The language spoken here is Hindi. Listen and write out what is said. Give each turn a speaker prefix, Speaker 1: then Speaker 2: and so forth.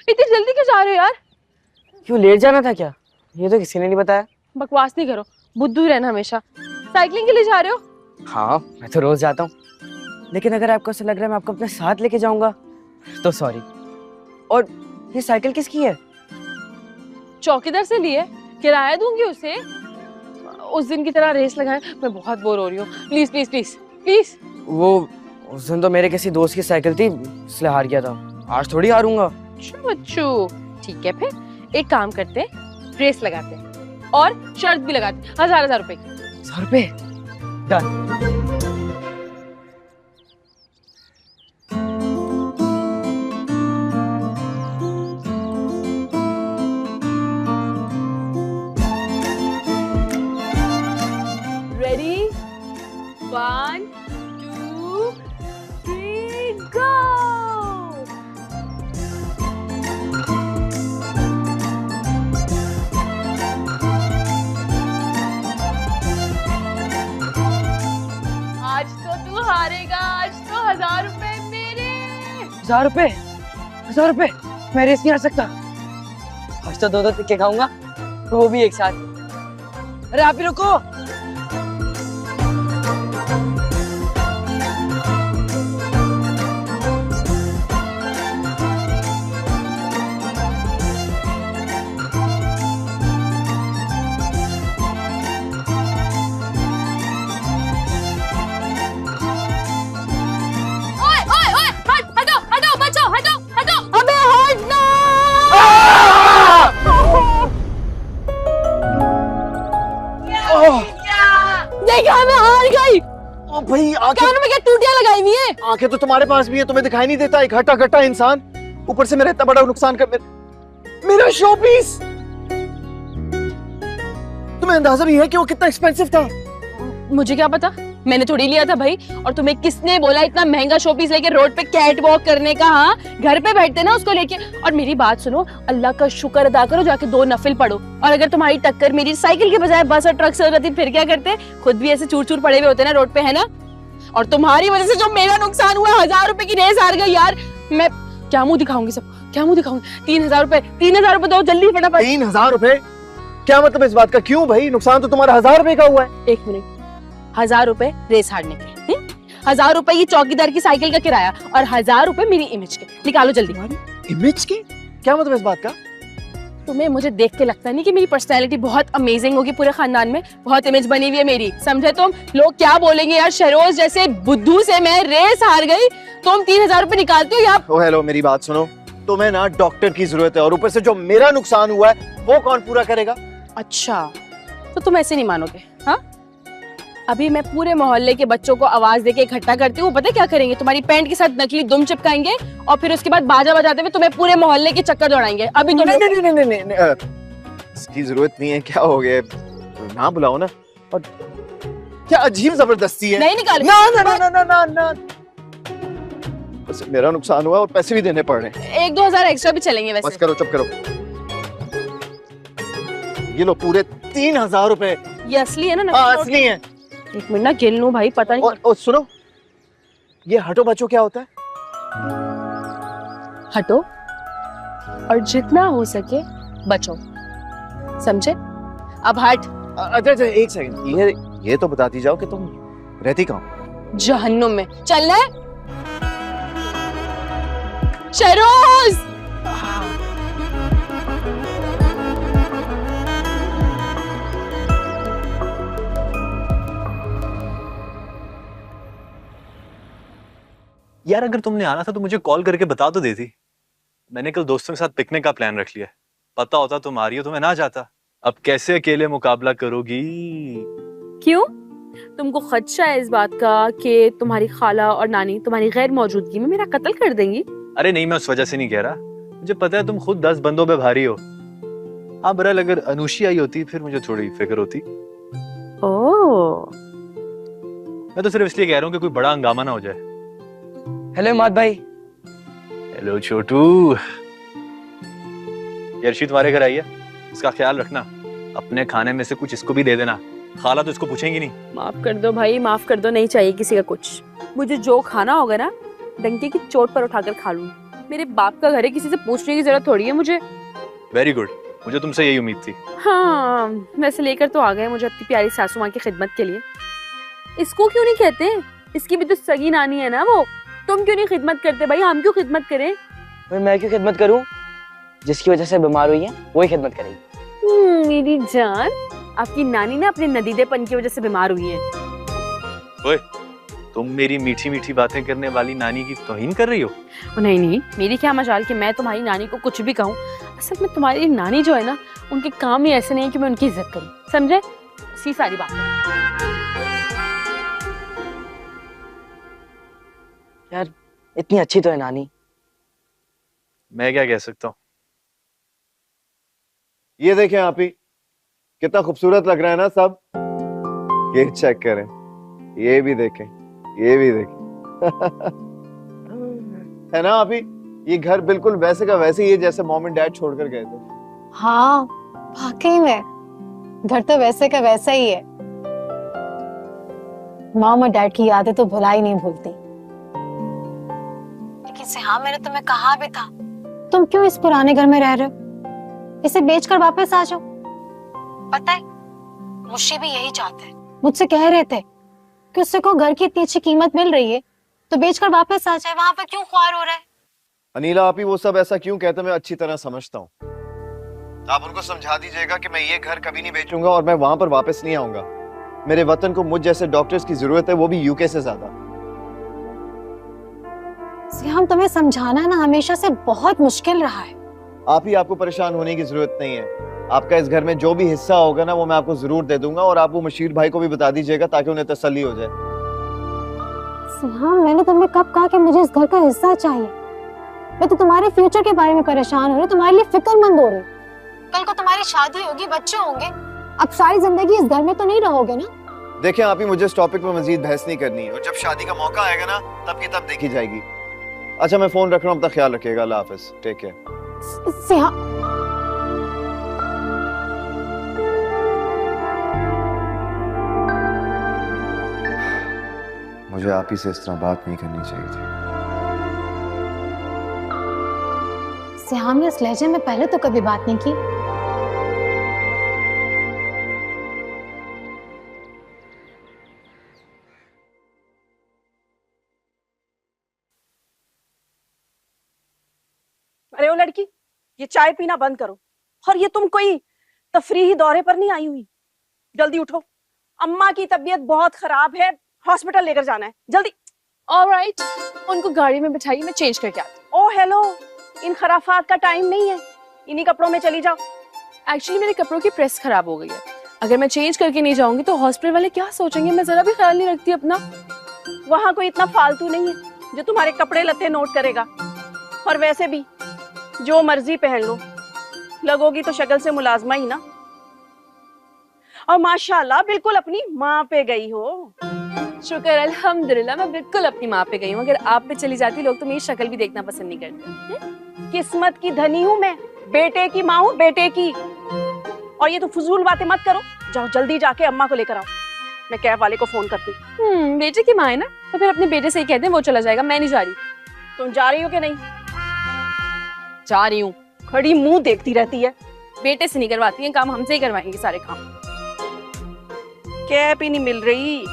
Speaker 1: इतनी जल्दी क्यों जा रहे हो यार?
Speaker 2: क्यों लेट जाना था क्या? ये तो किसी ने नहीं बताया।
Speaker 1: बकवास नहीं करो, बुद्धू ही रहना हमेशा। साइकिलिंग के लिए जा रहे हो?
Speaker 2: हाँ मैं तो रोज जाता हूँ, लेकिन अगर आपको ऐसा लग रहा है मैं आपको अपने साथ लेके जाऊंगा तो सॉरी। और ये साइकिल किसकी है?
Speaker 1: चौकीदार से लिए, किराया दूंगी उसे। उस दिन की तरह रेस लगाए, मैं बहुत बोर हो रही हूँ। Please please please please.
Speaker 2: वो उस दिन तो मेरे किसी दोस्त की साइकिल थी इसलिए हार गया था, आज थोड़ी हारूंगा।
Speaker 1: बच्चू ठीक है, फिर एक काम करते हैं, रेस लगाते हैं और शर्त भी लगाते हैं 1000 रुपए की।
Speaker 2: 1000 रुपए? डन।
Speaker 1: रेडी 1 2 3 गो। आज तो तू हारेगा, आज तो 1000 रुपए मेरे।
Speaker 2: 1000 रुपए? 1000 रुपए? मैं रेस नहीं आ सकता। आज तो दो टिक्के खाऊंगा, वो भी एक साथ। अरे आप ही रुको।
Speaker 1: देखा, मैं हार गई।
Speaker 3: ओ भाई आंखें
Speaker 1: कानों में क्या टूटियां लगाई हुई हैं?
Speaker 3: आंखें तो तुम्हारे पास भी है, तुम्हें दिखाई नहीं देता? एक हट्टा कट्टा इंसान, ऊपर से मेरा इतना बड़ा नुकसान कर मेरा शो पीस। तुम्हें अंदाजा भी है कि वो कितना एक्सपेंसिव था?
Speaker 1: मुझे क्या पता, मैंने थोड़ी लिया था भाई। और तुम्हें किसने बोला इतना महंगा शोपीस लेके रोड पे कैट वॉक करने का? हाँ, घर पे बैठते ना उसको लेके। और मेरी बात सुनो, अल्लाह का शुक्र अदा करो, जाके 2 नफिल पढ़ो। और अगर तुम्हारी टक्कर मेरी साइकिल के बजाय बस और ट्रक से हो जाती फिर क्या करते? खुद भी ऐसे चूर चूर पड़े हुए होते ना रोड पे, है ना? और तुम्हारी वजह से जो मेरा नुकसान हुआ, 1000 रुपए की रेस हार गई यार। मैं क्या मुंह दिखाऊंगी सबको, क्या मुंह दिखाऊंगी? 3000 रुपए, 3000 रुपए दो जल्दी फटाफट।
Speaker 3: 3000 रुपए? क्या मतलब इस बात का? क्यों भाई, नुकसान तो तुम्हारा 1000 रुपए का हुआ है।
Speaker 1: 1 मिनट, 1000 रुपए रेस हारने के, 1000 रुपए ये चौकीदार की साइकिल का किराया और 1000 रुपए मेरी इमेज के। निकालो जल्दी।
Speaker 3: इमेज की? क्या मतलब इस बात का?
Speaker 1: तुम्हें मुझे देख के लगता नहीं कि मेरी पर्सनैलिटी बहुत अमेजिंग होगी? पूरे खानदान में बहुत इमेज बनी हुई है मेरी, समझे तुम? लोग क्या बोलेंगे यार, शहरोज जैसे बुद्धू से मैं रेस हार गई, तुम 3000 रुपए निकालते हो यार।
Speaker 3: ओ हेलो, मेरी बात सुनो, तुम्हें ना डॉक्टर की जरूरत है, और ऊपर से जो मेरा नुकसान हुआ है वो कौन पूरा करेगा?
Speaker 1: अच्छा, तो तुम ऐसे नहीं मानोगे? हाँ, अभी मैं पूरे मोहल्ले के बच्चों को आवाज देके इकट्ठा करती हूँ। पता क्या करेंगे? तुम्हारी पैंट के साथ नकली दुम चिपकाएंगे और फिर उसके बाद बाजा बजाते हुए तुम्हें पूरे मोहल्ले के चक्कर दौड़ाएंगे। अभी तुम
Speaker 3: नहीं, इसकी जरूरत नहीं है। क्या हो गया, ना बुलाओ ना। और क्या अजीब जबरदस्ती है।
Speaker 1: नहीं निकाल।
Speaker 3: ना ना ना ना ना ना, बस मेरा नुकसान हुआ और पैसे भी देने पड़ रहे हैं।
Speaker 1: 1-2 हजार एक्स्ट्रा भी चलेंगे वैसे।
Speaker 3: बस करो, चुप करो। ये लो पूरे 3000 रुपए।
Speaker 1: ये असली है ना?
Speaker 3: हाँ असली है।
Speaker 1: 1 मिनट ना गिन लूं भाई, पता नहीं।
Speaker 3: और सुनो, ये हटो बचो क्या होता है?
Speaker 1: हटो और जितना हो सके बचो, समझे? अब हट।
Speaker 3: अच्छा एक सेकंड, ये तो बताती जाओ कि तुम रहती कहाँ?
Speaker 1: जहन्नुम में। चलना है शहरोज?
Speaker 4: यार अगर तुमने आना था तो मुझे कॉल करके बता तो देती। मैंने कल दोस्तों के साथ पिकनिक का प्लान रख लिया है। पता होता तुम आ रही हो तो मैं ना जाता। अब कैसे अकेले मुकाबला करोगी?
Speaker 1: क्यों? तुमको खदशा है इस बात का कि तुम्हारी खाला और नानी तुम्हारी गैर मौजूदगी में मेरा कत्ल कर देंगी?
Speaker 4: अरे नहीं, मैं उस वजह से नहीं कह रहा। मुझे पता है तुम खुद 10 बंदों पे भारी हो। हाँ बहरहाल अगर अनुशी आई होती फिर मुझे थोड़ी फिक्र होती।
Speaker 1: ओह,
Speaker 4: मैं तो सिर्फ इसलिए कह रहा हूँ कि कोई बड़ा हंगामा ना हो जाए।
Speaker 2: हेलो इमाद भाई।
Speaker 4: हेलो छोटू। यर्शी तुम्हारे घर आई है, इसका ख्याल रखना। अपने खाने में से कुछ इसको भी दे देना, खाला तो इसको पूछेंगी नहीं।
Speaker 1: माफ कर दो भाई, माफ कर दो, नहीं चाहिए किसी का कुछ। मुझे जो खाना होगा ना डंके की चोट पर उठाकर खा लूं। मेरे बाप का घर है, किसी से पूछने की जरूरत थोड़ी है मुझे।
Speaker 4: वेरी गुड, मुझे तुमसे यही उम्मीद थी।
Speaker 1: हाँ वैसे लेकर तो आ गए मुझे अपनी प्यारी सासू माँ की खिदमत के लिए। इसको क्यों नहीं कहते, इसकी भी तो सगी नानी है ना वो। तुम क्यों नहीं खिदमत करते भाई, हम क्यों खिदमत करें?
Speaker 2: मैं क्यों खिदमत करूं? जिसकी वजह से बीमार हुई है वही खिदमत करेगी।
Speaker 1: मेरी जान, आपकी नानी ना अपने नदीदेपन की वजह से बीमार हुई है।
Speaker 4: ओए, तुम मेरी मीठी मीठी बातें करने वाली नानी की तौहीन कर रही हो?
Speaker 1: नहीं नहीं, मेरी क्या मजाल कि मैं तुम्हारी नानी को कुछ भी कहूँ। असल में तुम्हारी नानी जो है ना, उनके काम ही ऐसे नहीं है कि मैं उनकी इज्जत करूँ, समझे? इसी सारी बात है।
Speaker 2: यार इतनी अच्छी तो है नानी।
Speaker 4: मैं क्या कह सकता हूँ।
Speaker 3: ये देखें आप ही, कितना खूबसूरत लग रहा है ना सब। ये चेक करें, ये भी देखें, ये भी देखें। है ना आप ही, ये घर बिल्कुल वैसे का वैसे ही है जैसे मॉम एंड डैड छोड़कर गए थे।
Speaker 5: हाँ वाकई में घर तो वैसे का वैसा ही है। मॉम और डैड की यादें तो भुला ही नहीं भूलती। लेकिन सिहाम, मैंने तुम्हें कहा भी था, तुम क्यों इस पुराने घर में रह रहे हो? इसे बेचकर वापस आ जाओ। पता है मुझे भी यही चाहते हैं। मुझसे कह रहे थे कि उससे को घर की इतनी अच्छी कीमत मिल रही है तो बेचकर वापस आ जाए, वहां पर क्यों ख्वार हो रहा है?
Speaker 3: अनीला आप ही, वो सब ऐसा क्यों कहते, मैं अच्छी तरह समझता हूँ। आप उनको समझा दीजिएगा कि मैं ये घर कभी नहीं बेचूंगा और मैं वहां पर वापस नहीं आऊंगा। मेरे वतन को मुझ जैसे डॉक्टर्स की जरूरत है, वो भी यूके से ज्यादा।
Speaker 5: सिहाम, तुम्हें समझाना ना हमेशा से बहुत मुश्किल रहा है।
Speaker 3: आप ही, आपको परेशान होने की जरूरत नहीं है। आपका इस घर में जो भी हिस्सा होगा ना, वो मैं आपको जरूर दे दूंगा, और आप वो मशीर भाई को भी बता दीजिएगा ताकि उन्हें तसल्ली हो जाए।
Speaker 5: सिहाम, मैंने तुम्हें कब कहा कि मुझे इस घर का हिस्सा चाहिए? मैं तो तुम्हारे फ्यूचर के बारे में परेशान हो रही, तुम्हारे लिए फिक्रमंद हो रही। कल को तुम्हारी शादी होगी, बच्चे होंगे, अब सारी जिंदगी इस घर में तो नहीं रहोगे ना?
Speaker 3: देखें आप ही, मुझे इस टॉपिक पे मजीद बहस नहीं करनी है, और जब शादी का मौका आएगा ना, तब की तब देखी जाएगी। अच्छा मैं फोन रख रहा हूँ, अपना ख्याल रखिएगा। अल्लाह हाफिज, टेक केयर।
Speaker 5: सिहाम,
Speaker 3: मुझे आप ही से इस तरह बात नहीं करनी चाहिए थी।
Speaker 5: सिहाम ने इस लहजे में पहले तो कभी बात नहीं की।
Speaker 6: अरे ओ लड़की, ये चाय पीना बंद करो। और ये तुम कोई तफरीही दौरे पर नहीं आई हुई? जल्दी उठो, अम्मा की तबीयत बहुत खराब है, हॉस्पिटल लेकर जाना है, जल्दी।
Speaker 1: ऑलराइट, उनको गाड़ी में बिठाइए, मैं चेंज करके आती
Speaker 6: ओ हेलो, इन खराफात का टाइम नहीं है, इन्हीं कपड़ों में चली जाओ।
Speaker 1: हूँ। एक्चुअली मेरे कपड़ों की प्रेस खराब हो गई है, अगर मैं चेंज करके नहीं जाऊंगी तो हॉस्पिटल वाले क्या सोचेंगे, मैं जरा भी ख्याल नहीं रखती अपना।
Speaker 6: वहां कोई इतना फालतू नहीं है जो तुम्हारे कपड़े लत्ते नोट करेगा। और वैसे भी जो मर्जी पहन लो, लगोगी तो शक्ल से मुलाजमा ही ना। और माशाल्लाह बिल्कुल अपनी माँ पे गई हो।
Speaker 1: शुक्र अल्हम्दुलिल्लाह, मैं बिल्कुल अपनी माँ पे गई हूँ। अगर आप पे चली जाती, लोग तो मेरी शक्ल भी देखना पसंद नहीं करते।
Speaker 6: किस्मत की धनी हूँ मैं, बेटे की माँ हूँ, बेटे की। और ये तो फजूल बातें मत करो, जाओ जल्दी जाके अम्मा को लेकर आओ, मैं कैब वाले को फोन करती हूँ।
Speaker 1: बेटे की माँ है ना, तो फिर अपने बेटे से ही कहते हैं वो चला जाएगा, मैं नहीं जा रही।
Speaker 6: तुम जा रही हो कि नहीं?
Speaker 1: जा रही हूँ।
Speaker 6: खड़ी मुंह देखती रहती है।
Speaker 1: बेटे से नहीं करवाती है काम, हमसे ही करवाएंगे सारे काम।
Speaker 6: कैब ही नहीं मिल रही।